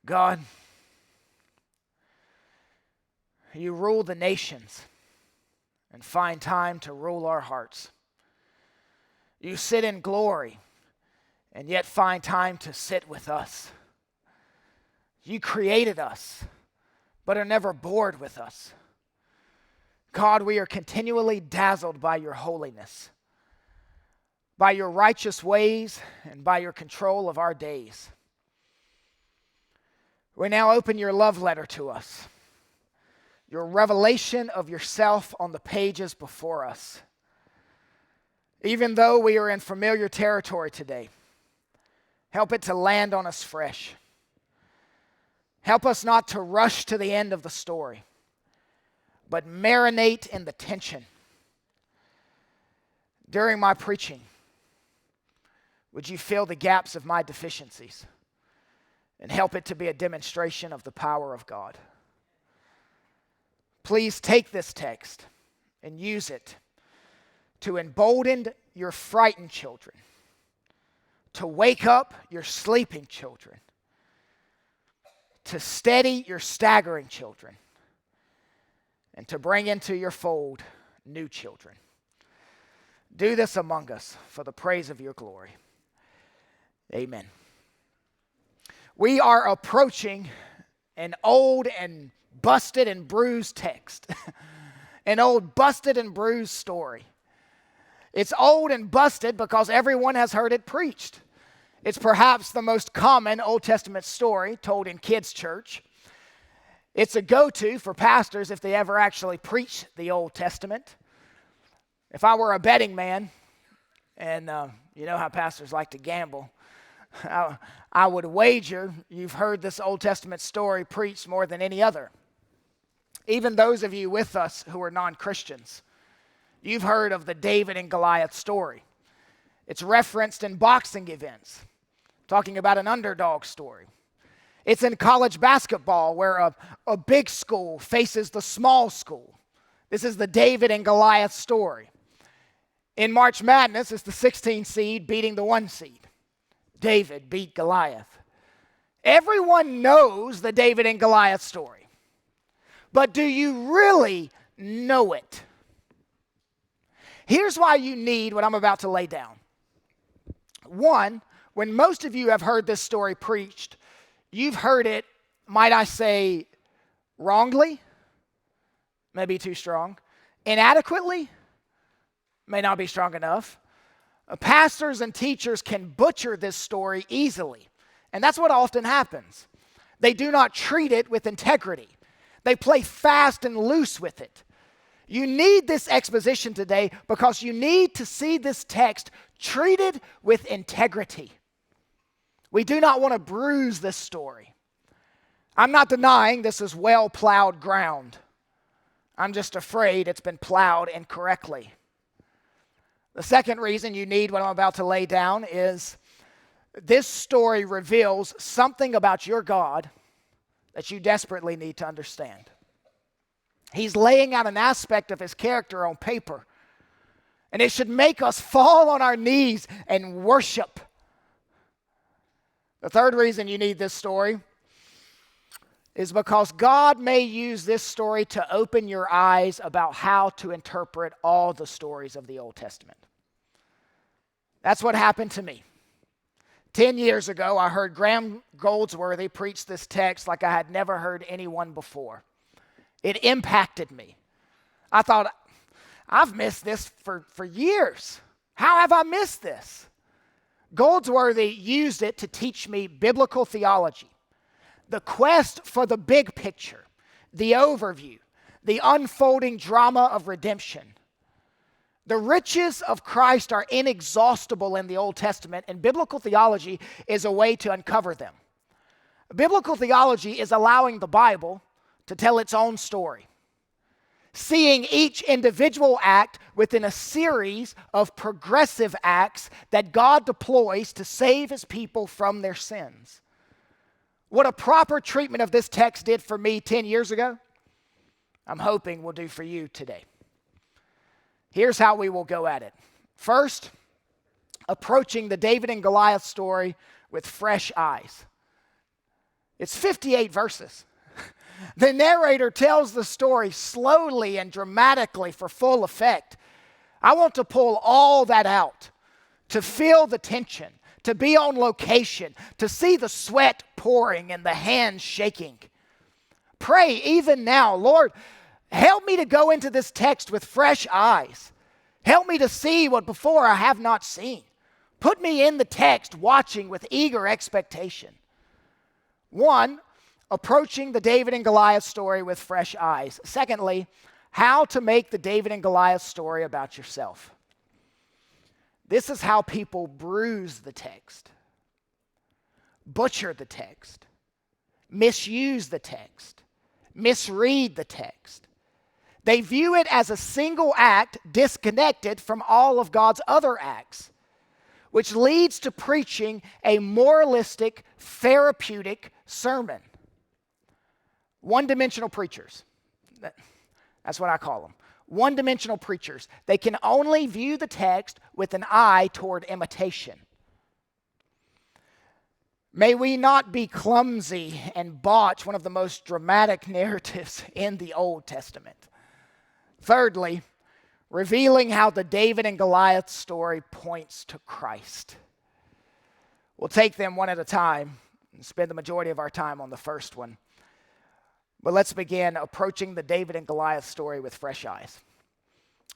God, you rule the nations and find time to rule our hearts. You sit in glory and yet find time to sit with us. You created us, but are never bored with us. God, we are continually dazzled by your holiness, by your righteous ways, and by your control of our days. We now open your love letter to us, your revelation of yourself on the pages before us. Even though we are in familiar territory today, help it to land on us fresh. Help us not to rush to the end of the story, but marinate in the tension. During my preaching, would you fill the gaps of my deficiencies and help it to be a demonstration of the power of God? Please take this text and use it to embolden your frightened children, to wake up your sleeping children, to steady your staggering children, and to bring into your fold new children. Do this among us for the praise of your glory. Amen. We are approaching an old and busted and bruised text, an old busted and bruised story. It's old and busted because everyone has heard it preached. It's perhaps the most common Old Testament story told in kids' church. It's a go-to for pastors if they ever actually preach the Old Testament. If I were a betting man, and you know how pastors like to gamble, I would wager you've heard this Old Testament story preached more than any other. Even those of you with us who are non-Christians, you've heard of the David and Goliath story. It's referenced in boxing events, talking about an underdog story. It's in college basketball where a big school faces the small school. This is the David and Goliath story. In March Madness, it's the 16 seed beating the 1 seed. David beat Goliath. Everyone knows the David and Goliath story. But do you really know it? Here's why you need what I'm about to lay down. One, when most of you have heard this story preached, you've heard it, might I say, wrongly, maybe too strong, inadequately, may not be strong enough. Pastors and teachers can butcher this story easily, and that's what often happens. They do not treat it with integrity. They play fast and loose with it. You need this exposition today because you need to see this text treated with integrity. We do not want to bruise this story. I'm not denying this is well-plowed ground. I'm just afraid it's been plowed incorrectly. The second reason you need what I'm about to lay down is this story reveals something about your God that you desperately need to understand. He's laying out an aspect of his character on paper, and it should make us fall on our knees and worship. The third reason you need this story is because God may use this story to open your eyes about how to interpret all the stories of the Old Testament. That's what happened to me. 10 years ago, I heard Graham Goldsworthy preach this text like I had never heard anyone before. It impacted me. I thought, I've missed this for years. How have I missed this? Goldsworthy used it to teach me biblical theology, the quest for the big picture, the overview, the unfolding drama of redemption. The riches of Christ are inexhaustible in the Old Testament, and biblical theology is a way to uncover them. Biblical theology is allowing the Bible to tell its own story, seeing each individual act within a series of progressive acts that God deploys to save his people from their sins. What a proper treatment of this text did for me 10 years ago, I'm hoping will do for you today. Here's how we will go at it. First, approaching the David and Goliath story with fresh eyes. It's 58 verses. The narrator tells the story slowly and dramatically for full effect. I want to pull all that out, to feel the tension, to be on location, to see the sweat pouring and the hands shaking. Pray even now, Lord, help me to go into this text with fresh eyes. Help me to see what before I have not seen. Put me in the text watching with eager expectation. One, approaching the David and Goliath story with fresh eyes. Secondly, how to make the David and Goliath story about yourself. This is how people bruise the text, butcher the text, misuse the text, misread the text. They view it as a single act disconnected from all of God's other acts, which leads to preaching a moralistic, therapeutic sermon. One-dimensional preachers. That's what I call them. One-dimensional preachers. They can only view the text with an eye toward imitation. May we not be clumsy and botch one of the most dramatic narratives in the Old Testament. Thirdly, revealing how the David and Goliath story points to Christ. We'll take them one at a time and spend the majority of our time on the first one. But let's begin approaching the David and Goliath story with fresh eyes.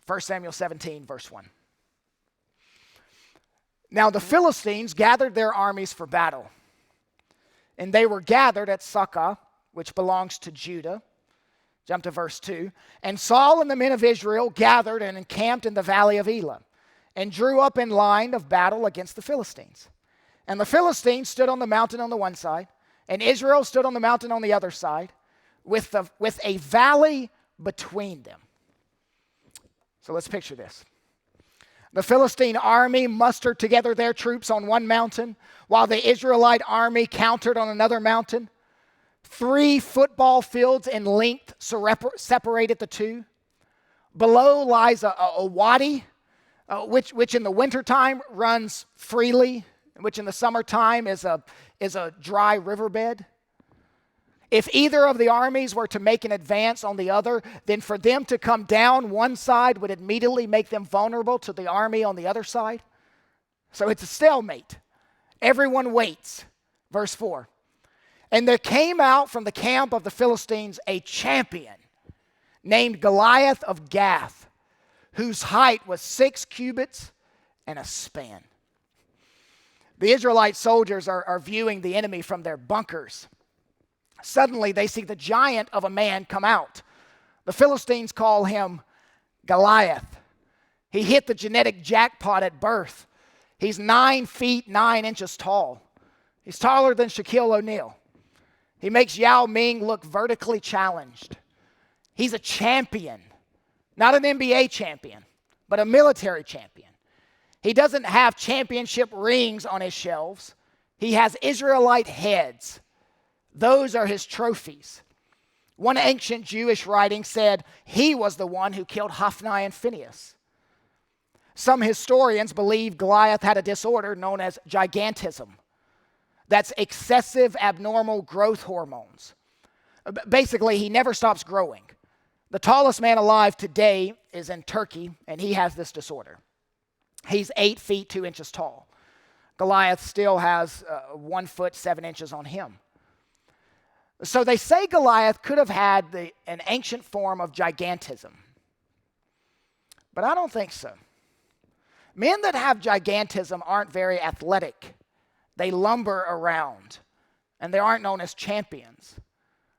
1 Samuel 17, verse 1. Now the Philistines gathered their armies for battle, and they were gathered at Succoth, which belongs to Judah. Jump to verse 2. And Saul and the men of Israel gathered and encamped in the valley of Elah, and drew up in line of battle against the Philistines. And the Philistines stood on the mountain on the one side, and Israel stood on the mountain on the other side, with a valley between them. So let's picture this. The Philistine army mustered together their troops on one mountain, while the Israelite army countered on another mountain. 3 football fields in length separated the two. Below lies a wadi, which in the wintertime runs freely, which in the summertime is a dry riverbed. If either of the armies were to make an advance on the other, then for them to come down one side would immediately make them vulnerable to the army on the other side. So it's a stalemate. Everyone waits. Verse 4. And there came out from the camp of the Philistines a champion named Goliath of Gath, whose height was 6 cubits and a span. The Israelite soldiers are viewing the enemy from their bunkers. Suddenly, they see the giant of a man come out. The Philistines call him Goliath. He hit the genetic jackpot at birth. He's 9 feet 9 inches tall. He's taller than Shaquille O'Neal. He makes Yao Ming look vertically challenged. He's a champion, not an NBA champion, but a military champion. He doesn't have championship rings on his shelves. He has Israelite heads. Those are his trophies. One ancient Jewish writing said he was the one who killed Hophni and Phinehas. Some historians believe Goliath had a disorder known as gigantism. That's excessive abnormal growth hormones. Basically, he never stops growing. The tallest man alive today is in Turkey, and he has this disorder. He's 8 feet 2 inches tall. Goliath still has 1 foot 7 inches on him. So they say Goliath could have had an ancient form of gigantism. But I don't think so. Men that have gigantism aren't very athletic. They lumber around, and they aren't known as champions.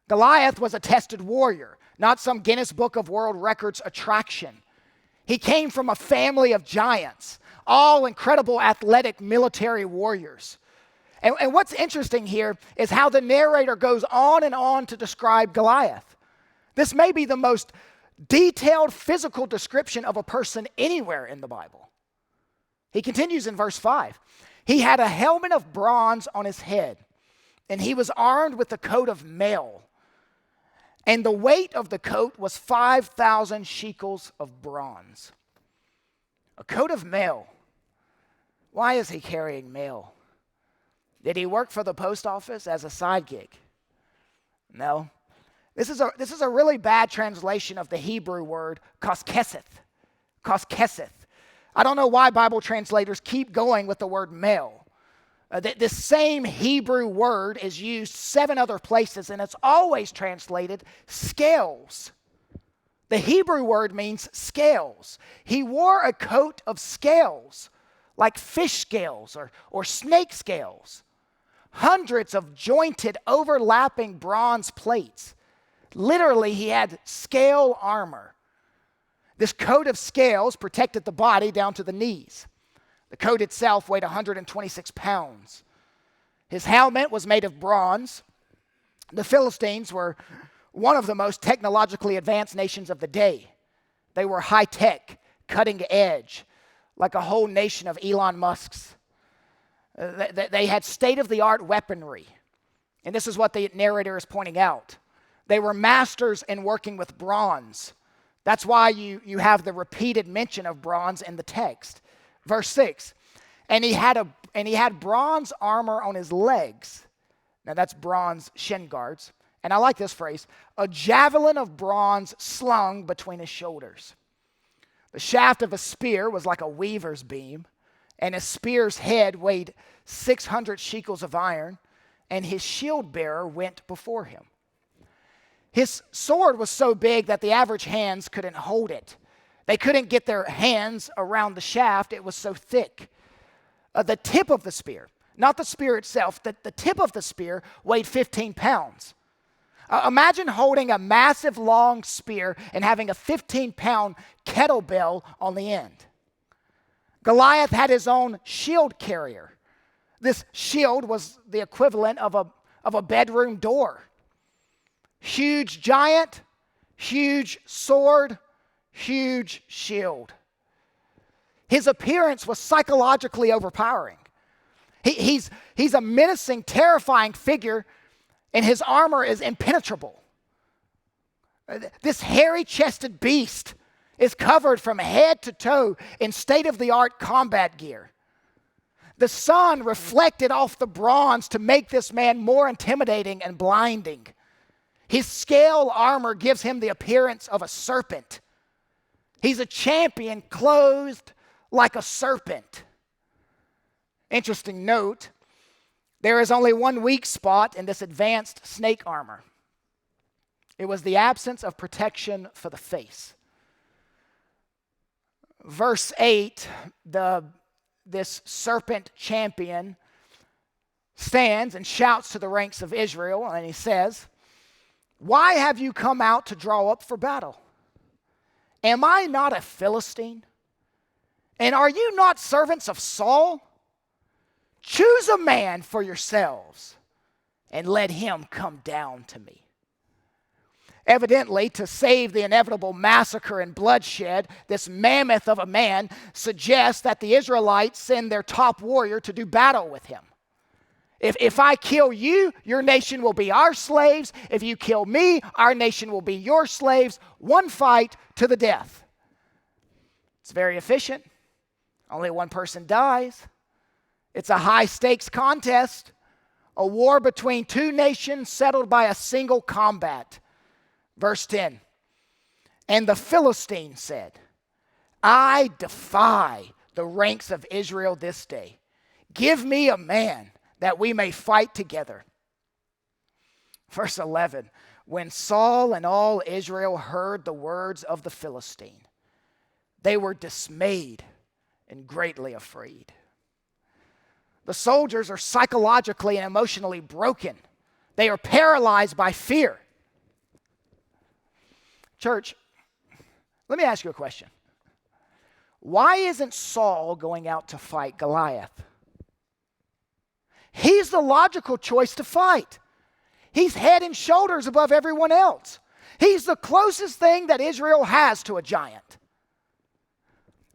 Goliath was a tested warrior, not some Guinness Book of World Records attraction. He came from a family of giants, all incredible athletic military warriors. And what's interesting here is how the narrator goes on and on to describe Goliath. This may be the most detailed physical description of a person anywhere in the Bible. He continues in verse 5. He had a helmet of bronze on his head, and he was armed with a coat of mail. And the weight of the coat was 5,000 shekels of bronze. A coat of mail. Why is he carrying mail? Did he work for the post office as a side gig? No. This is a really bad translation of the Hebrew word koskeseth. Koskeseth. I don't know why Bible translators keep going with the word male. This same Hebrew word is used 7 other places, and it's always translated scales. The Hebrew word means scales. He wore a coat of scales, like fish scales or snake scales. Hundreds of jointed, overlapping bronze plates. Literally, he had scale armor. This coat of scales protected the body down to the knees. The coat itself weighed 126 pounds. His helmet was made of bronze. The Philistines were one of the most technologically advanced nations of the day. They were high-tech, cutting edge, like a whole nation of Elon Musks. They had state-of-the-art weaponry. And this is what the narrator is pointing out. They were masters in working with bronze. That's why you have the repeated mention of bronze in the text. Verse 6, and he had bronze armor on his legs. Now that's bronze shin guards. And I like this phrase, a javelin of bronze slung between his shoulders. The shaft of a spear was like a weaver's beam, and his spear's head weighed 600 shekels of iron, and his shield bearer went before him. His sword was so big that the average hands couldn't hold it. They couldn't get their hands around the shaft. It was so thick. The tip of the spear, not the spear itself, the tip of the spear weighed 15 pounds. Imagine holding a massive long spear and having a 15-pound kettlebell on the end. Goliath had his own shield carrier. This shield was the equivalent of a bedroom door. Huge giant, huge sword, huge shield. His appearance was psychologically overpowering. He's a menacing, terrifying figure, and his armor is impenetrable. This hairy-chested beast is covered from head to toe in state-of-the-art combat gear. The sun reflected off the bronze to make this man more intimidating and blinding. His scale armor gives him the appearance of a serpent. He's a champion clothed like a serpent. Interesting note, there is only one weak spot in this advanced snake armor. It was the absence of protection for the face. Verse 8, this serpent champion stands and shouts to the ranks of Israel, and he says, "Why have you come out to draw up for battle? Am I not a Philistine? And are you not servants of Saul? Choose a man for yourselves and let him come down to me." Evidently, to save the inevitable massacre and bloodshed, this mammoth of a man suggests that the Israelites send their top warrior to do battle with him. If I kill you, your nation will be our slaves. If you kill me, our nation will be your slaves. One fight to the death. It's very efficient. Only one person dies. It's a high-stakes contest, a war between two nations settled by a single combat. Verse 10, and the Philistine said, "I defy the ranks of Israel this day. Give me a man that we may fight together." Verse 11, when Saul and all Israel heard the words of the Philistine, they were dismayed and greatly afraid. The soldiers are psychologically and emotionally broken. They are paralyzed by fear. Church, let me ask you a question. Why isn't Saul going out to fight Goliath? He's the logical choice to fight. He's head and shoulders above everyone else. He's the closest thing that Israel has to a giant.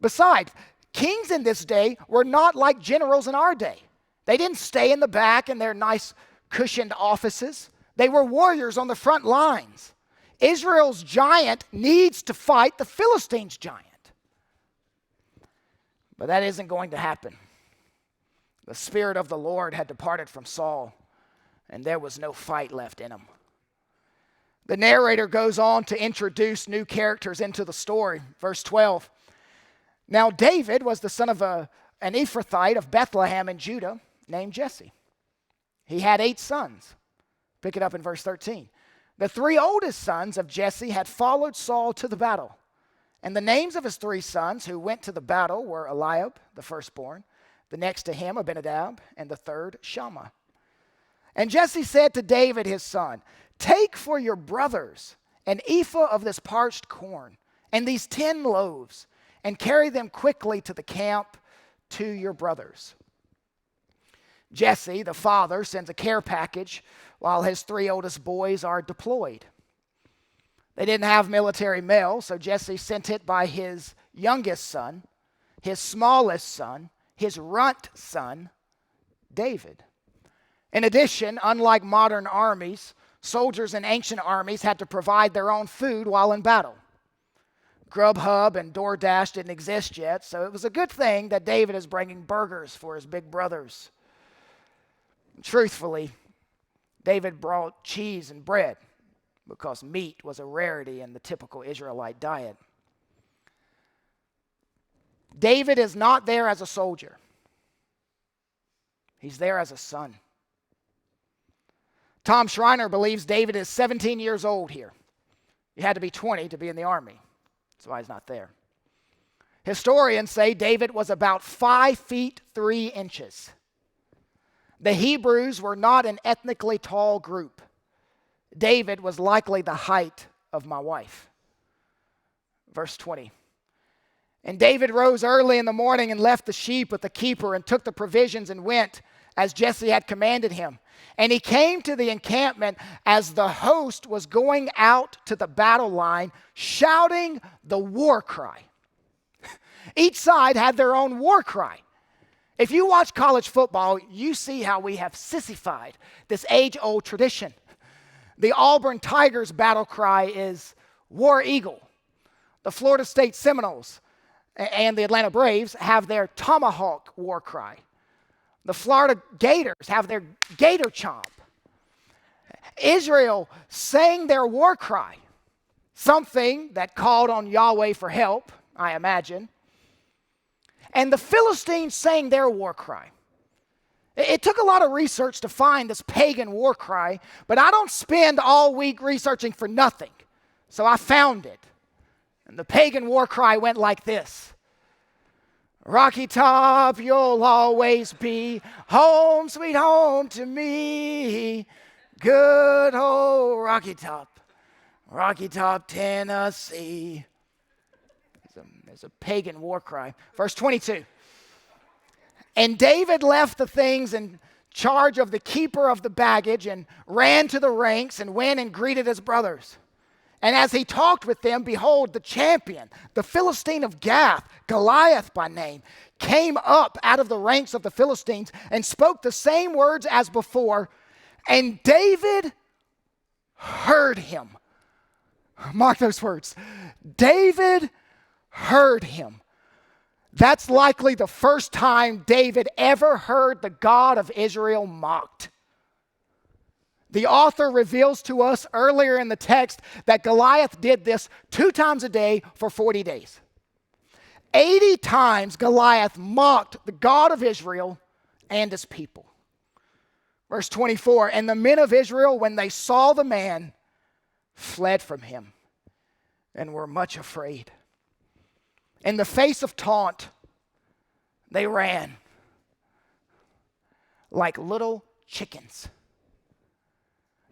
Besides, kings in this day were not like generals in our day. They didn't stay in the back in their nice cushioned offices. They were warriors on the front lines. Israel's giant needs to fight the Philistines' giant. But that isn't going to happen. The Spirit of the Lord had departed from Saul, and there was no fight left in him. The narrator goes on to introduce new characters into the story. Verse 12. Now David was the son of an Ephrathite of Bethlehem in Judah named Jesse. He had 8 sons. Pick it up in verse 13. The 3 oldest sons of Jesse had followed Saul to the battle. And the names of his 3 sons who went to the battle were Eliab, the firstborn, the next to him Abinadab, and the third Shammah. And Jesse said to David his son, take for your brothers an ephah of this parched corn and these 10 loaves, and carry them quickly to the camp to your brothers. Jesse, the father, sends a care package while his 3 oldest boys are deployed. They didn't have military mail, so Jesse sent it by his youngest son, his smallest son, his runt son, David. In addition, unlike modern armies, soldiers in ancient armies had to provide their own food while in battle. Grubhub and DoorDash didn't exist yet, so it was a good thing that David is bringing burgers for his big brothers. Truthfully, David brought cheese and bread because meat was a rarity in the typical Israelite diet. David is not there as a soldier. He's there as a son. Tom Schreiner believes David is 17 years old here. You had to be 20 to be in the army. That's why he's not there. Historians say David was about 5 feet 3 inches. The Hebrews were not an ethnically tall group. David was likely the height of my wife. Verse 20. And David rose early in the morning and left the sheep with the keeper and took the provisions and went as Jesse had commanded him. And he came to the encampment as the host was going out to the battle line, shouting the war cry. Each side had their own war cry. If you watch college football, you see how we have sissified this age-old tradition. The Auburn Tigers' battle cry is War Eagle. The Florida State Seminoles and the Atlanta Braves have their Tomahawk war cry. The Florida Gators have their Gator Chomp. Israel sang their war cry, something that called on Yahweh for help, I imagine. And the Philistines sang their war cry. It took a lot of research to find this pagan war cry, but I don't spend all week researching for nothing. So I found it. And the pagan war cry went like this. Rocky Top, you'll always be home, sweet home to me. Good old Rocky Top, Tennessee. There's a pagan war cry. Verse 22. And David left the things in charge of the keeper of the baggage and ran to the ranks and went and greeted his brothers. And as he talked with them, behold, the champion, the Philistine of Gath, Goliath by name, came up out of the ranks of the Philistines and spoke the same words as before. And David heard him. Mark those words. David heard him. That's likely the first time David ever heard the God of Israel mocked. The author reveals to us earlier in the text that Goliath did this 2 times a day for 40 days. 80 times Goliath mocked the God of Israel and his people. Verse 24, and the men of Israel, when they saw the man, fled from him and were much afraid. In the face of taunt, they ran like little chickens.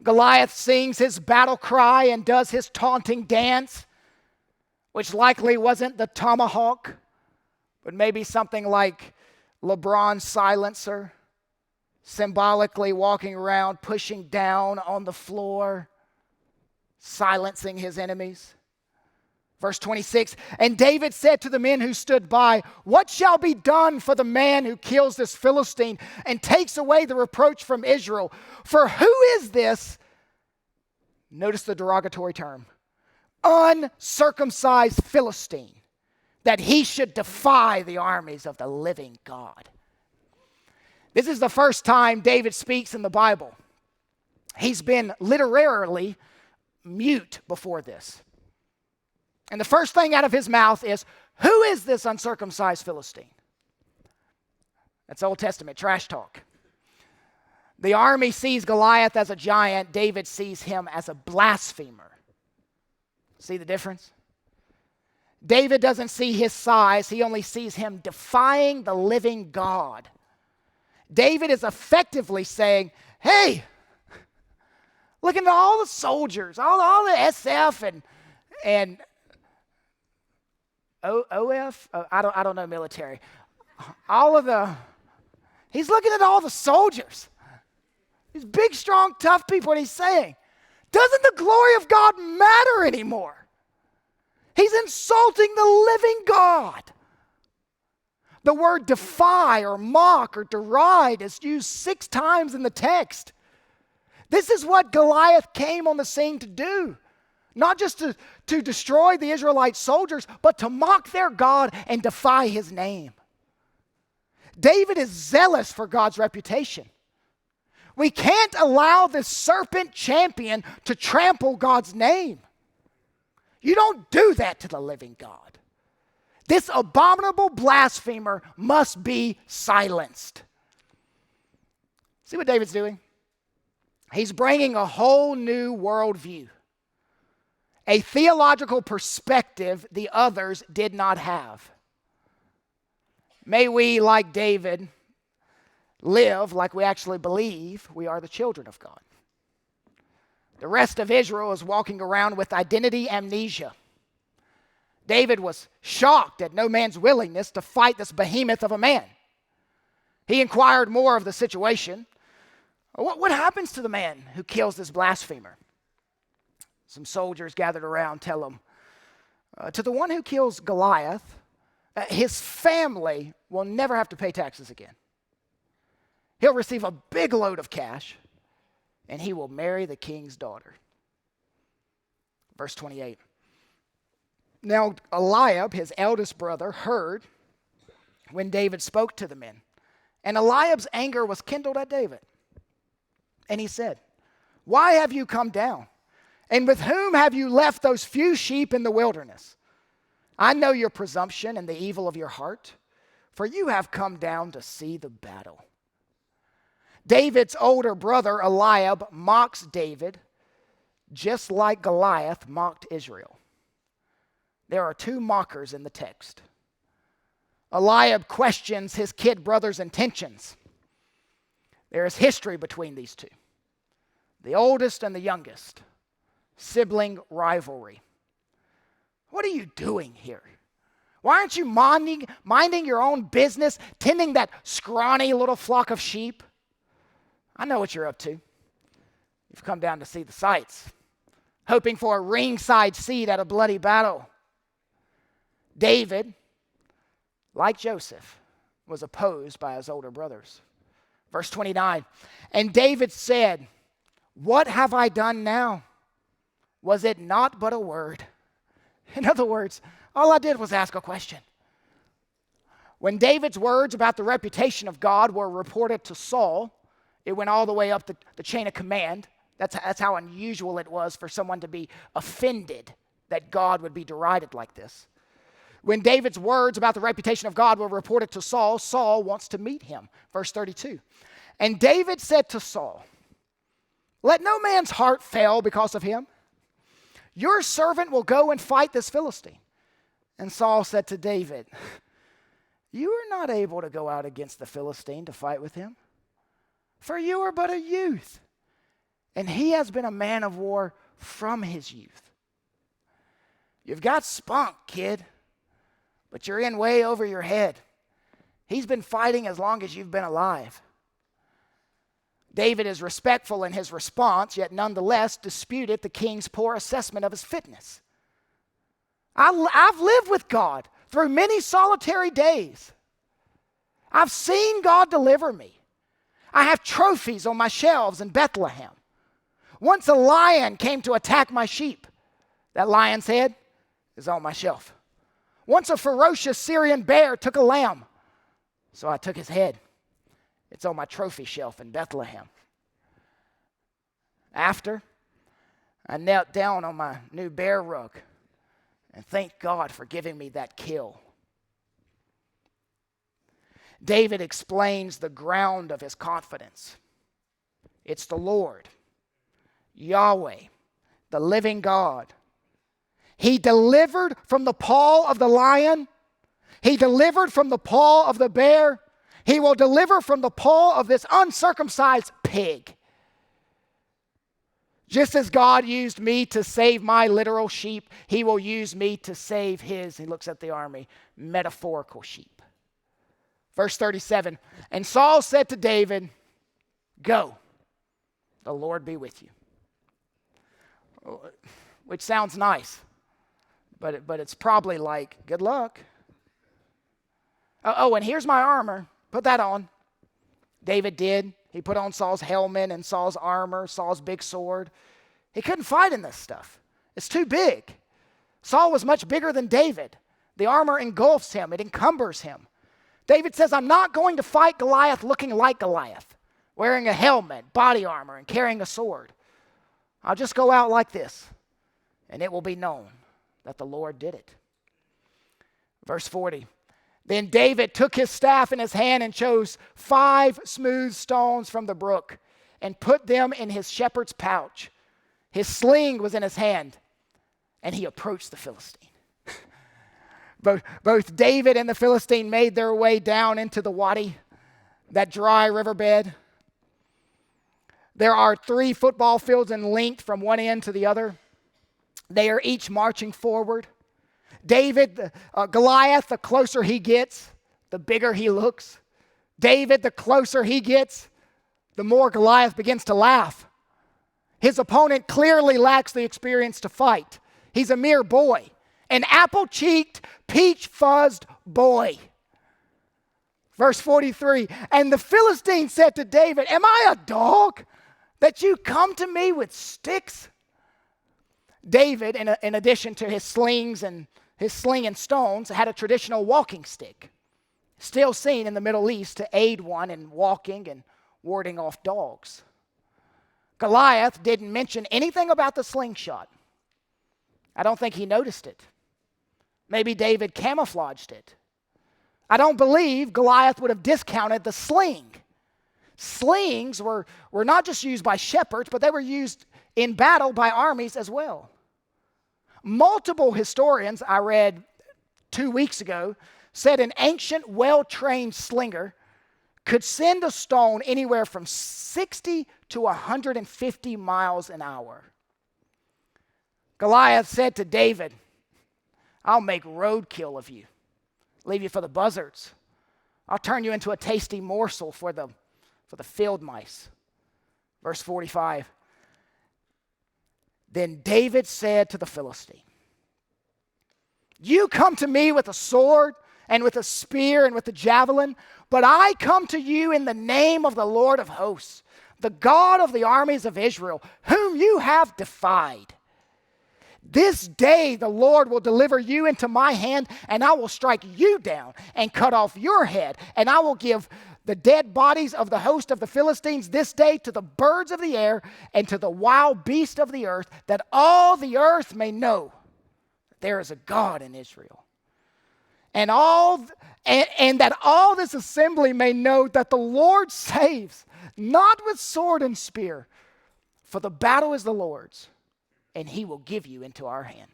Goliath sings his battle cry and does his taunting dance, which likely wasn't the tomahawk, but maybe something like LeBron's silencer, symbolically walking around, pushing down on the floor, silencing his enemies. Verse 26, and David said to the men who stood by, what shall be done for the man who kills this Philistine and takes away the reproach from Israel? For who is this, notice the derogatory term, uncircumcised Philistine, that he should defy the armies of the living God? This is the first time David speaks in the Bible. He's been literarily mute before this. And the first thing out of his mouth is, who is this uncircumcised Philistine? That's Old Testament trash talk. The army sees Goliath as a giant. David sees him as a blasphemer. See the difference? David doesn't see his size. He only sees him defying the living God. David is effectively saying, hey, look at all the soldiers, all the SF and OF, I don't know military. He's looking at all the soldiers. These big, strong, tough people, and he's saying, doesn't the glory of God matter anymore? He's insulting the living God. The word defy or mock or deride is used 6 times in the text. This is what Goliath came on the scene to do. Not just to destroy the Israelite soldiers, but to mock their God and defy his name. David is zealous for God's reputation. We can't allow this serpent champion to trample God's name. You don't do that to the living God. This abominable blasphemer must be silenced. See what David's doing? He's bringing a whole new worldview, a theological perspective the others did not have. May we, like David, live like we actually believe we are the children of God. The rest of Israel is walking around with identity amnesia. David was shocked at no man's willingness to fight this behemoth of a man. He inquired more of the situation. What happens to the man who kills this blasphemer? Some soldiers gathered around tell him, to the one who kills Goliath, his family will never have to pay taxes again. He'll receive a big load of cash, and he will marry the king's daughter. Verse 28. Now Eliab, his eldest brother, heard when David spoke to the men. And Eliab's anger was kindled at David. And he said, why have you come down? And with whom have you left those few sheep in the wilderness? I know your presumption and the evil of your heart, for you have come down to see the battle. David's older brother, Eliab, mocks David just like Goliath mocked Israel. There are 2 mockers in the text. Eliab questions his kid brother's intentions. There is history between these 2. The oldest and the youngest. Sibling rivalry. What are you doing here? Why aren't you minding your own business, tending that scrawny little flock of sheep? I know what you're up to. You've come down to see the sights, hoping for a ringside seat at a bloody battle. David, like Joseph, was opposed by his older brothers. Verse 29, and David said, what have I done now? Was it not but a word? In other words, all I did was ask a question. When David's words about the reputation of God were reported to Saul, it went all the way up the chain of command. That's how unusual it was for someone to be offended that God would be derided like this. When David's words about the reputation of God were reported to Saul, Saul wants to meet him. Verse 32. And David said to Saul, let no man's heart fail because of him. Your servant will go and fight this Philistine. And Saul said to David, you are not able to go out against the Philistine to fight with him, for you are but a youth, and he has been a man of war from his youth. You've got spunk, kid, but you're in way over your head. He's been fighting as long as you've been alive. David is respectful in his response, yet nonetheless disputed the king's poor assessment of his fitness. I've lived with God through many solitary days. I've seen God deliver me. I have trophies on my shelves in Bethlehem. Once a lion came to attack my sheep. That lion's head is on my shelf. Once a ferocious Syrian bear took a lamb. So I took his head. It's on my trophy shelf in Bethlehem. After, I knelt down on my new bear rug and thanked God for giving me that kill. David explains the ground of his confidence. It's the Lord, Yahweh, the living God. He delivered from the paw of the lion. He delivered from the paw of the bear. He will deliver from the paw of this uncircumcised pig. Just as God used me to save my literal sheep, he will use me to save his, he looks at the army, metaphorical sheep. Verse 37, and Saul said to David, go, the Lord be with you. Which sounds nice, but it's probably like, good luck. Oh, and here's my armor. Put that on. David did. He put on Saul's helmet and Saul's armor, Saul's big sword. He couldn't fight in this stuff. It's too big. Saul was much bigger than David. The armor engulfs him. It encumbers him. David says, I'm not going to fight Goliath looking like Goliath, wearing a helmet, body armor, and carrying a sword. I'll just go out like this, and it will be known that the Lord did it. Verse 40. Then David took his staff in his hand and chose 5 smooth stones from the brook and put them in his shepherd's pouch. His sling was in his hand, and he approached the Philistine. Both David and the Philistine made their way down into the wadi, that dry riverbed. There are 3 football fields in length from one end to the other. They are each marching forward. Goliath, the closer he gets, the bigger he looks. David, the closer he gets, the more Goliath begins to laugh. His opponent clearly lacks the experience to fight. He's a mere boy, an apple-cheeked, peach-fuzzed boy. Verse 43, and the Philistine said to David, am I a dog that you come to me with sticks? David, in addition to his sling and stones, had a traditional walking stick, still seen in the Middle East to aid one in walking and warding off dogs. Goliath didn't mention anything about the slingshot. I don't think he noticed it. Maybe David camouflaged it. I don't believe Goliath would have discounted the sling. Slings were not just used by shepherds, but they were used in battle by armies as well. Multiple historians I read 2 weeks ago said an ancient, well-trained slinger could send a stone anywhere from 60 to 150 miles an hour. Goliath said to David, I'll make roadkill of you, leave you for the buzzards. I'll turn you into a tasty morsel for the field mice. Verse 45. Then David said to the Philistine, you come to me with a sword and with a spear and with a javelin, but I come to you in the name of the Lord of hosts, the God of the armies of Israel, whom you have defied. This day the Lord will deliver you into my hand, and I will strike you down and cut off your head, and I will give the dead bodies of the host of the Philistines this day to the birds of the air and to the wild beasts of the earth, that all the earth may know that there is a God in Israel. And that all this assembly may know that the Lord saves, not with sword and spear, for the battle is the Lord's, and he will give you into our hand.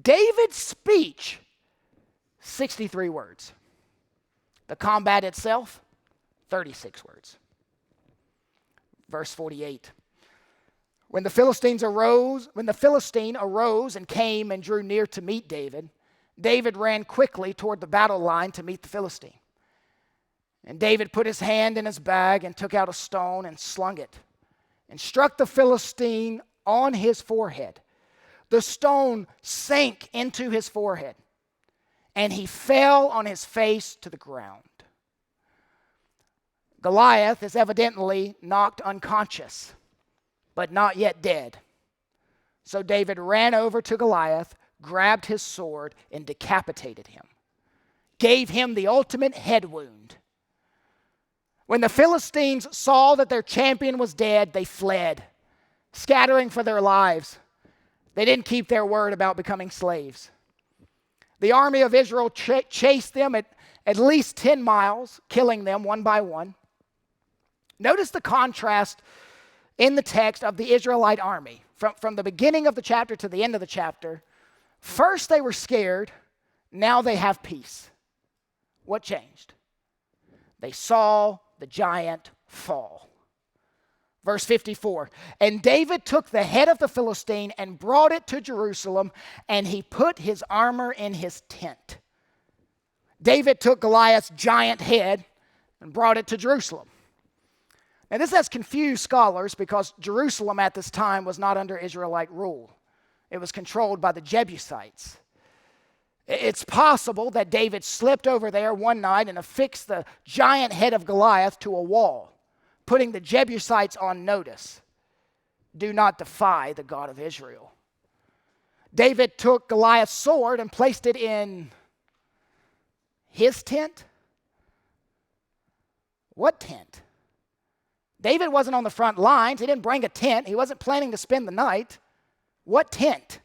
David's speech, 63 words. The combat itself, 36 words. Verse 48. When the Philistine arose and came and drew near to meet David, David ran quickly toward the battle line to meet the Philistine. And David put his hand in his bag and took out a stone and slung it and struck the Philistine on his forehead. The stone sank into his forehead, and he fell on his face to the ground. Goliath is evidently knocked unconscious, but not yet dead. So David ran over to Goliath, grabbed his sword, and decapitated him. Gave him the ultimate head wound. When the Philistines saw that their champion was dead, they fled. scattering for their lives. They didn't keep their word about becoming slaves. The army of Israel chased them at least 10 miles, killing them one by one. Notice the contrast in the text of the Israelite army. From the beginning of the chapter to the end of the chapter, first they were scared, now they have peace. What changed? They saw the giant fall. Verse 54, and David took the head of the Philistine and brought it to Jerusalem, and he put his armor in his tent. David took Goliath's giant head and brought it to Jerusalem. Now, this has confused scholars because Jerusalem at this time was not under Israelite rule. It was controlled by the Jebusites. It's possible that David slipped over there one night and affixed the giant head of Goliath to a wall, putting the Jebusites on notice. Do not defy the God of Israel. David took Goliath's sword and placed it in his tent. What tent? David wasn't on the front lines. He didn't bring a tent. He wasn't planning to spend the night. What tent?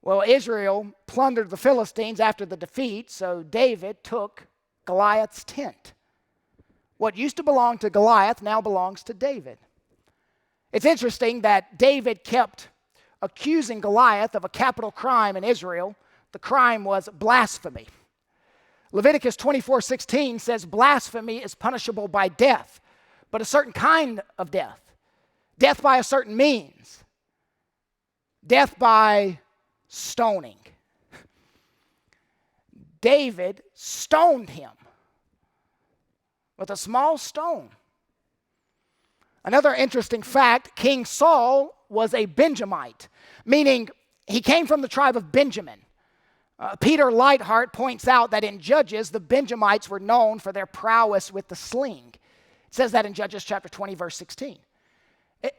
Well, Israel plundered the Philistines after the defeat, so David took Goliath's tent. What used to belong to Goliath now belongs to David. It's interesting that David kept accusing Goliath of a capital crime in Israel. The crime was blasphemy. Leviticus 24:16 says blasphemy is punishable by death, but a certain kind of death. Death by a certain means. Death by stoning. David stoned him with a small stone. Another interesting fact, King Saul was a Benjamite, meaning he came from the tribe of Benjamin. Peter Lightheart points out that in Judges, the Benjamites were known for their prowess with the sling. It says that in Judges chapter 20, verse 16.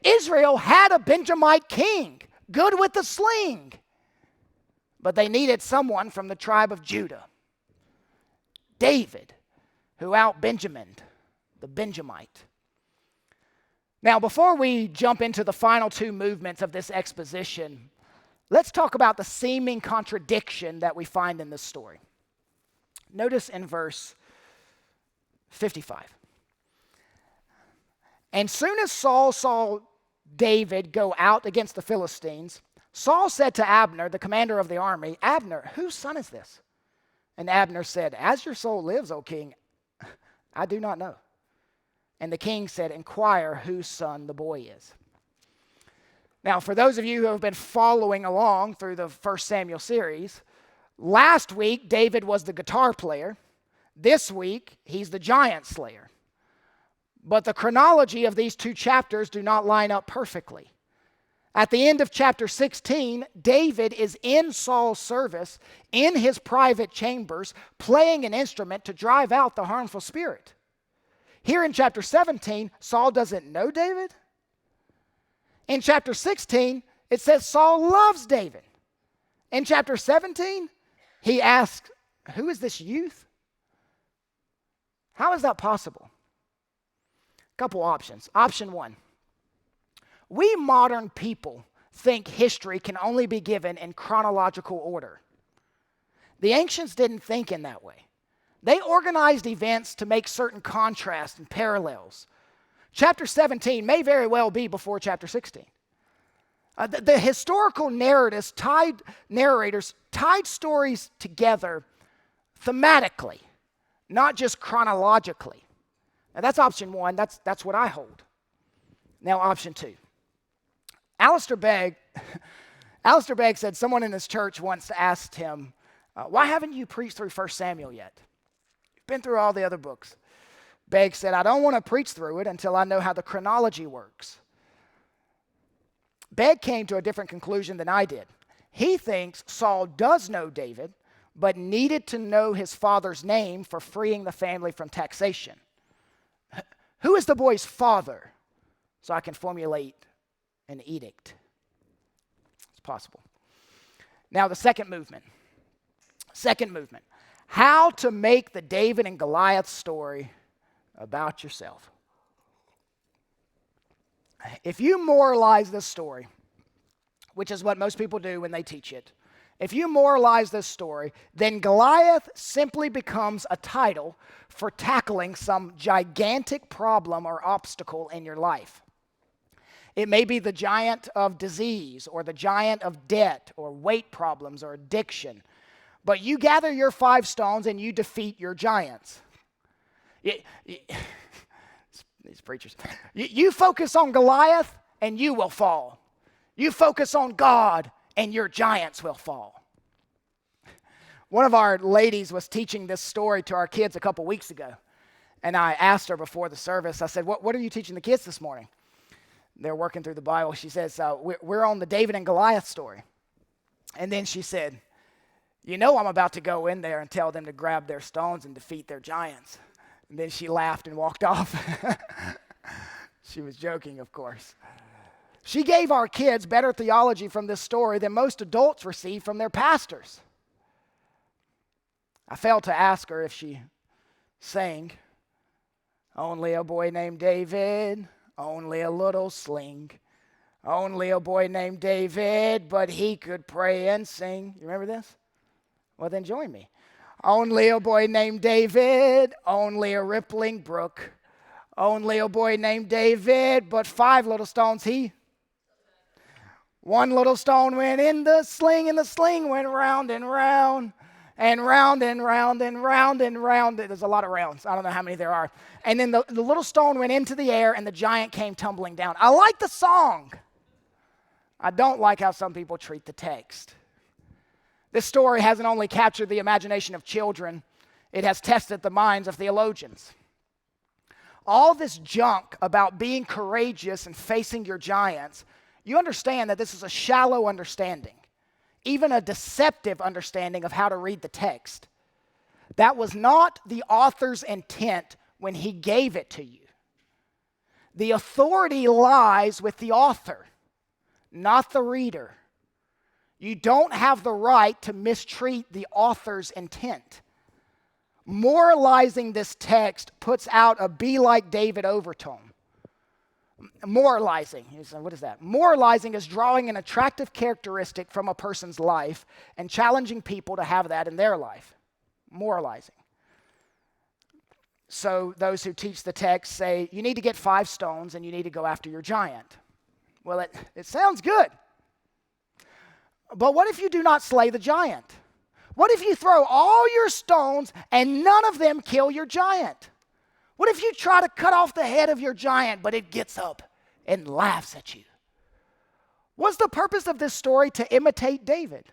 Israel had a Benjamite king, good with the sling, but they needed someone from the tribe of Judah. David, who out-Benjamined the Benjamite. Now, before we jump into the final two movements of this exposition, let's talk about the seeming contradiction that we find in this story. Notice in verse 55. And soon as Saul saw David go out against the Philistines, Saul said to Abner, the commander of the army, Abner, whose son is this? And Abner said, as your soul lives, O king, I do not know. And the king said, inquire whose son the boy is. Now, for those of you who have been following along through the 1 Samuel series, last week David was the guitar player. This week, he's the giant slayer. But the chronology of these two chapters do not line up perfectly. At the end of chapter 16, David is in Saul's service in his private chambers, playing an instrument to drive out the harmful spirit. Here in chapter 17, Saul doesn't know David. In chapter 16, it says Saul loves David. In chapter 17, he asks, who is this youth? How is that possible? A couple options. Option one, we modern people think history can only be given in chronological order. The ancients didn't think in that way. They organized events to make certain contrasts and parallels. Chapter 17 may very well be before chapter 16. The historical narrators tied stories together thematically, not just chronologically. Now that's option one. That's what I hold. Now option two. Alistair Begg said someone in his church once asked him, why haven't you preached through 1 Samuel yet? You've been through all the other books. Begg said, I don't want to preach through it until I know how the chronology works. Begg came to a different conclusion than I did. He thinks Saul does know David, but needed to know his father's name for freeing the family from taxation. Who is the boy's father? So I can formulate an edict. It's possible. Now the second movement. How to make the David and Goliath story about yourself. If you moralize this story, which is what most people do when they teach it, if you moralize this story, then Goliath simply becomes a title for tackling some gigantic problem or obstacle in your life. It may be the giant of disease or the giant of debt or weight problems or addiction. But you gather your 5 stones and you defeat your giants. These preachers. You focus on Goliath and you will fall. You focus on God and your giants will fall. One of our ladies was teaching this story to our kids a couple weeks ago. And I asked her before the service, I said, what are you teaching the kids this morning? They're working through the Bible. She says, we're on the David and Goliath story. And then she said, you know I'm about to go in there and tell them to grab their stones and defeat their giants. And then she laughed and walked off. She was joking, of course. She gave our kids better theology from this story than most adults receive from their pastors. I failed to ask her if she sang, only a boy named David, only a little sling. Only a boy named David, but he could pray and sing. You remember this? Well, then join me. Only a boy named David, only a rippling brook. Only a boy named David, but 5 little stones he. 1 little stone went in the sling, and the sling went round and round, and round and round and round and round. There's a lot of rounds. I don't know how many there are. And then the little stone went into the air, and the giant came tumbling down. I like the song. I don't like how some people treat the text. This story hasn't only captured the imagination of children, it has tested the minds of theologians. All this junk about being courageous and facing your giants, you understand that this is a shallow understanding, even a deceptive understanding of how to read the text. That was not the author's intent when he gave it to you. The authority lies with the author, not the reader. You don't have the right to mistreat the author's intent. Moralizing this text puts out a be like David overtone. Moralizing, what is that? Moralizing is drawing an attractive characteristic from a person's life and challenging people to have that in their life. Moralizing. So those who teach the text say, you need to get 5 stones and you need to go after your giant. Well, it sounds good. But what if you do not slay the giant? What if you throw all your stones and none of them kill your giant? What if you try to cut off the head of your giant, but it gets up and laughs at you? What's the purpose of this story? To imitate David.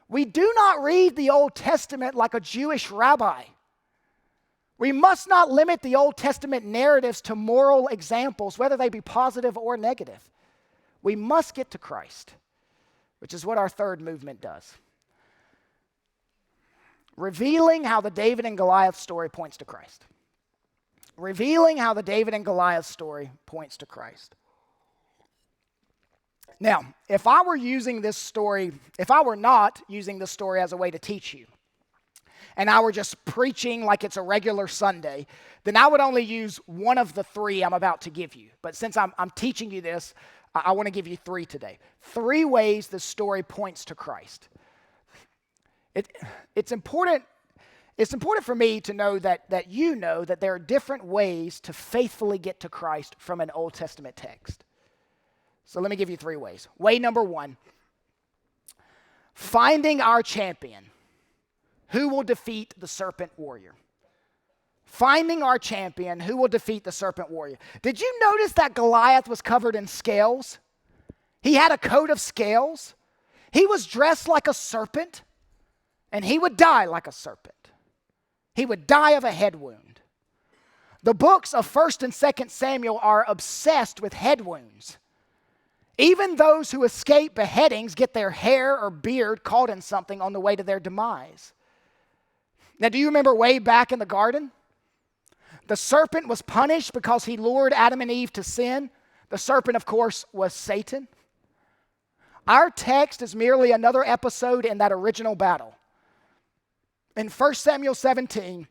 We do not read the Old Testament like a Jewish rabbi. We must not limit the Old Testament narratives to moral examples, whether they be positive or negative. We must get to Christ, which is what our third movement does. Revealing how the David and Goliath story points to Christ. Revealing how the David and Goliath story points to Christ. Now, if I were not using this story as a way to teach you, and I were just preaching like it's a regular Sunday, then I would only use one of the 3 I'm about to give you. But since I'm teaching you this, I want to give you 3 today. 3 ways the story points to Christ. It's important for me to know that you know that there are different ways to faithfully get to Christ from an Old Testament text. So let me give you 3 ways. Way number 1, finding our champion who will defeat the serpent warrior. Finding our champion who will defeat the serpent warrior. Did you notice that Goliath was covered in scales? He had a coat of scales. He was dressed like a serpent, and he would die like a serpent. He would die of a head wound. The books of 1st and 2nd Samuel are obsessed with head wounds. Even those who escape beheadings get their hair or beard caught in something on the way to their demise. Now, do you remember way back in the garden? The serpent was punished because he lured Adam and Eve to sin. The serpent, of course, was Satan. Our text is merely another episode in that original battle. In 1 Samuel 17,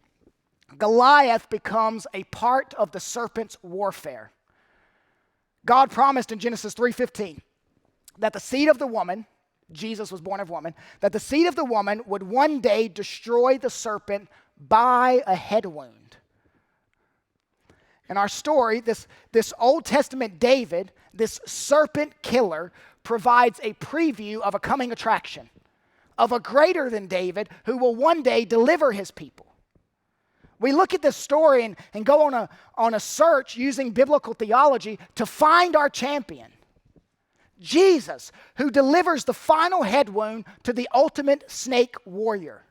Goliath becomes a part of the serpent's warfare. God promised in Genesis 3:15 that the seed of the woman, Jesus was born of woman, that the seed of the woman would one day destroy the serpent by a head wound. In our story, this Old Testament David, this serpent killer, provides a preview of a coming attraction, of a greater than David who will one day deliver his people. We look at this story and go on a search using biblical theology to find our champion, Jesus, who delivers the final head wound to the ultimate snake warrior.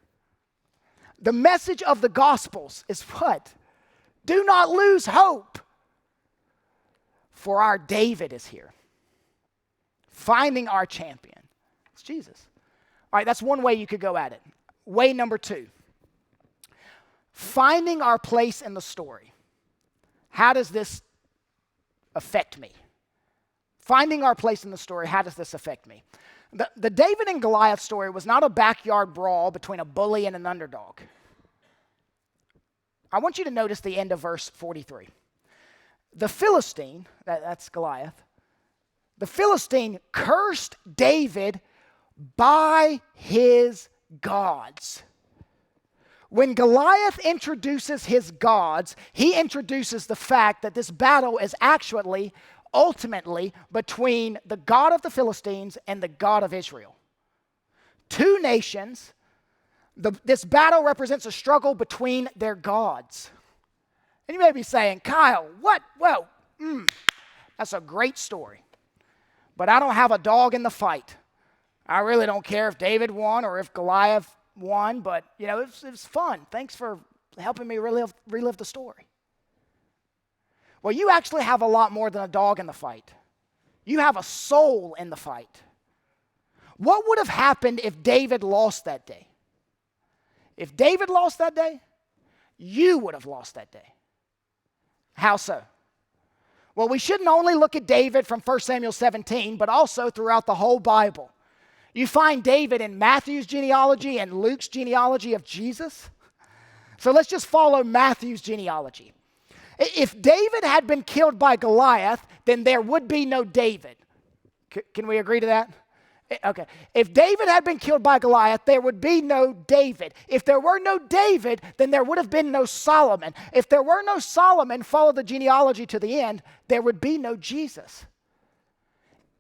The message of the Gospels is what? Do not lose hope, for our David is here. Finding our champion. It's Jesus. All right, that's one way you could go at it. Way number 2. Finding our place in the story. How does this affect me? Finding our place in the story, how does this affect me? The David and Goliath story was not a backyard brawl between a bully and an underdog. I want you to notice the end of verse 43. The Philistine, that's Goliath, the Philistine cursed David by his gods. When Goliath introduces his gods, he introduces the fact that this battle is actually, ultimately, between the God of the Philistines and the God of Israel. Two nations. This battle represents a struggle between their gods. And you may be saying, Kyle, what? Well, that's a great story. But I don't have a dog in the fight. I really don't care if David won or if Goliath won, but it was fun. Thanks for helping me relive the story. Well, you actually have a lot more than a dog in the fight. You have a soul in the fight. What would have happened if David lost that day? If David lost that day, you would have lost that day. How so? Well, we shouldn't only look at David from 1 Samuel 17, but also throughout the whole Bible. You find David in Matthew's genealogy and Luke's genealogy of Jesus. So let's just follow Matthew's genealogy. If David had been killed by Goliath, then there would be no David. Can we agree to that? Okay. If David had been killed by Goliath, there would be no David. If there were no David, then there would have been no Solomon. If there were no Solomon, follow the genealogy to the end, there would be no Jesus.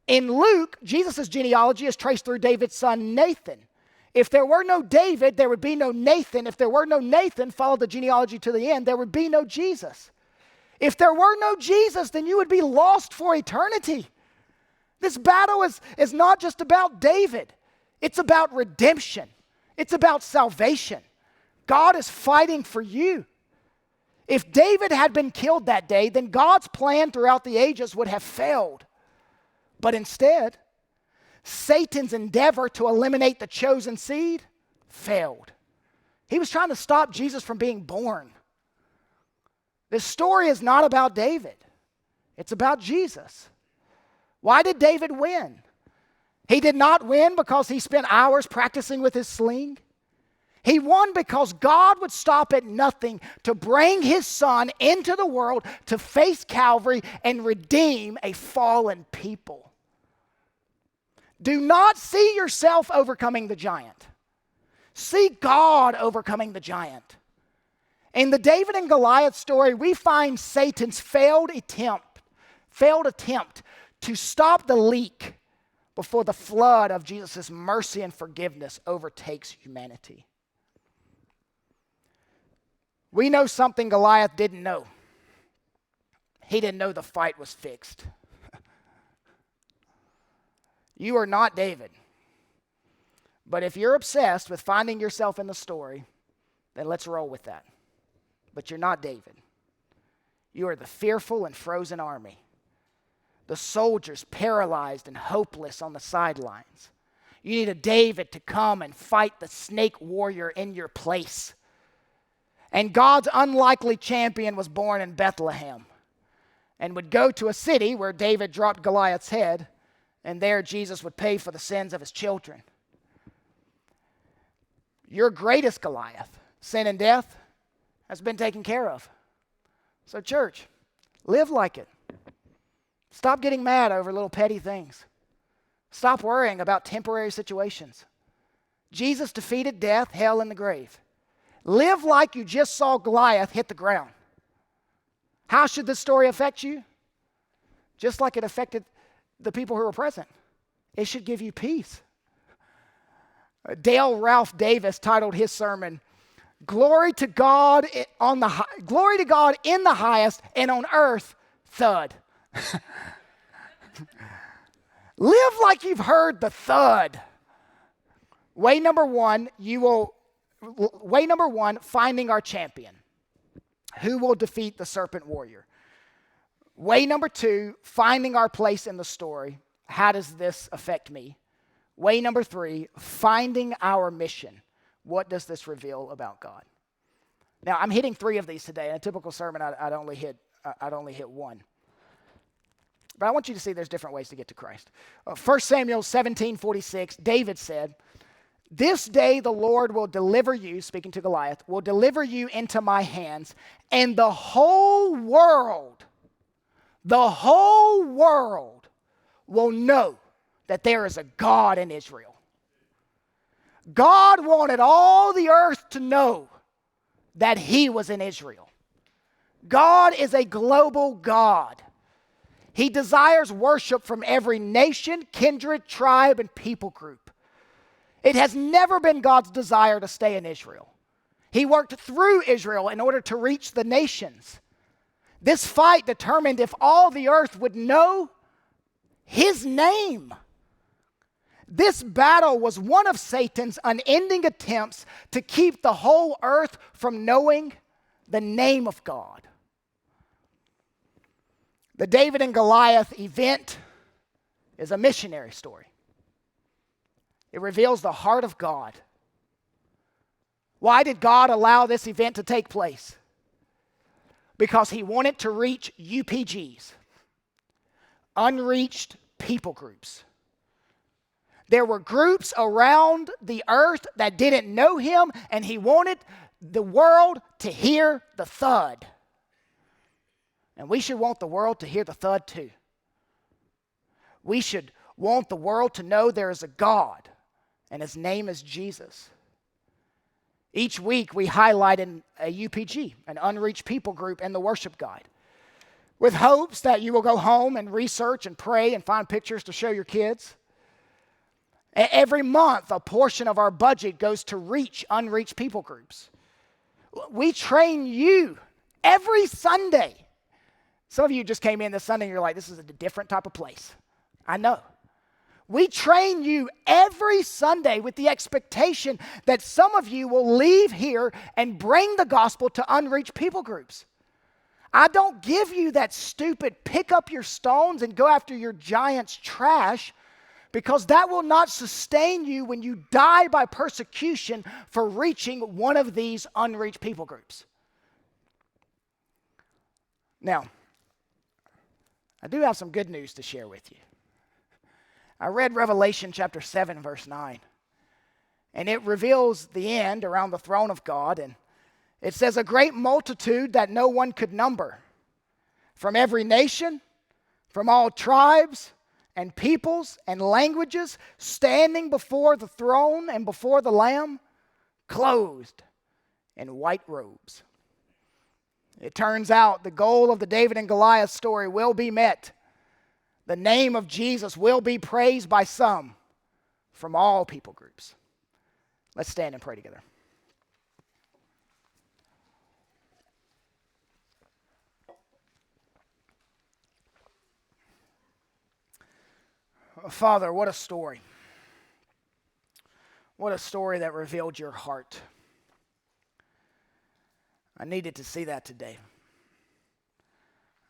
In Luke, Jesus' genealogy is traced through David's son Nathan. If there were no David, there would be no Nathan. If there were no Nathan, follow the genealogy to the end, there would be no Jesus. If there were no Jesus, then you would be lost for eternity. This battle is not just about David. It's about redemption. It's about salvation. God is fighting for you. If David had been killed that day, then God's plan throughout the ages would have failed. But instead, Satan's endeavor to eliminate the chosen seed failed. He was trying to stop Jesus from being born. This story is not about David. It's about Jesus. Why did David win? He did not win because he spent hours practicing with his sling. He won because God would stop at nothing to bring his son into the world to face Calvary and redeem a fallen people. Do not see yourself overcoming the giant. See God overcoming the giant. In the David and Goliath story, we find Satan's failed attempt to stop the leak before the flood of Jesus' mercy and forgiveness overtakes humanity. We know something Goliath didn't know. He didn't know the fight was fixed. You are not David. But if you're obsessed with finding yourself in the story, then let's roll with that. But you're not David. You are the fearful and frozen army. The soldiers paralyzed and hopeless on the sidelines. You need a David to come and fight the snake warrior in your place. And God's unlikely champion was born in Bethlehem and would go to a city where David dropped Goliath's head, and there Jesus would pay for the sins of his children. Your greatest Goliath, sin and death, has been taken care of. So church, live like it. Stop getting mad over little petty things. Stop worrying about temporary situations. Jesus defeated death, hell, and the grave. Live like you just saw Goliath hit the ground. How should this story affect you? Just like it affected the people who were present. It should give you peace. Dale Ralph Davis titled his sermon, Glory to God in the highest, and on earth, thud. Live like you've heard the thud. Way number one, finding our champion. Who will defeat the serpent warrior? Way number two, finding our place in the story. How does this affect me? Way number three, finding our mission. What does this reveal about God? Now, I'm hitting three of these today. In a typical sermon, I'd only hit one. But I want you to see there's different ways to get to Christ. 1 Samuel 17:46, David said, this day the Lord will deliver you, speaking to Goliath, will deliver you into my hands, and the whole world will know that there is a God in Israel. God wanted all the earth to know that he was in Israel. God is a global God. He desires worship from every nation, kindred, tribe, and people group. It has never been God's desire to stay in Israel. He worked through Israel in order to reach the nations. This fight determined if all the earth would know his name. This battle was one of Satan's unending attempts to keep the whole earth from knowing the name of God. The David and Goliath event is a missionary story. It reveals the heart of God. Why did God allow this event to take place? Because he wanted to reach UPGs, unreached people groups. There were groups around the earth that didn't know him, and he wanted the world to hear the thud. And we should want the world to hear the thud too. We should want the world to know there is a God, and his name is Jesus. Each week we highlight a UPG, an unreached people group, in the worship guide, with hopes that you will go home and research and pray and find pictures to show your kids. Every month, a portion of our budget goes to reach unreached people groups. We train you every Sunday. Some of you just came in this Sunday and you're like, this is a different type of place. I know. We train you every Sunday with the expectation that some of you will leave here and bring the gospel to unreached people groups. I don't give you that stupid pick up your stones and go after your giant's trash, because that will not sustain you when you die by persecution for reaching one of these unreached people groups. Now, I do have some good news to share with you. I read Revelation chapter 7, verse 9, and it reveals the end around the throne of God, and it says, a great multitude that no one could number, from every nation, from all tribes and peoples and languages, standing before the throne and before the Lamb, clothed in white robes. It turns out the goal of the David and Goliath story will be met. The name of Jesus will be praised by some from all people groups. Let's stand and pray together. Father, what a story. What a story that revealed your heart. I needed to see that today.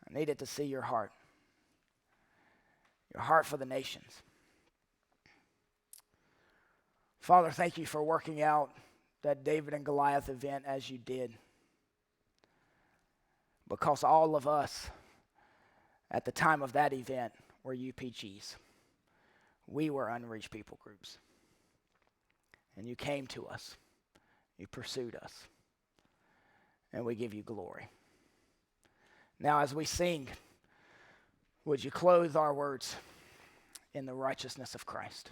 I needed to see your heart. Your heart for the nations. Father, thank you for working out that David and Goliath event as you did. Because all of us at the time of that event were UPGs. We were unreached people groups. And you came to us. You pursued us. And we give you glory. Now as we sing, Would you clothe our words in the righteousness of Christ?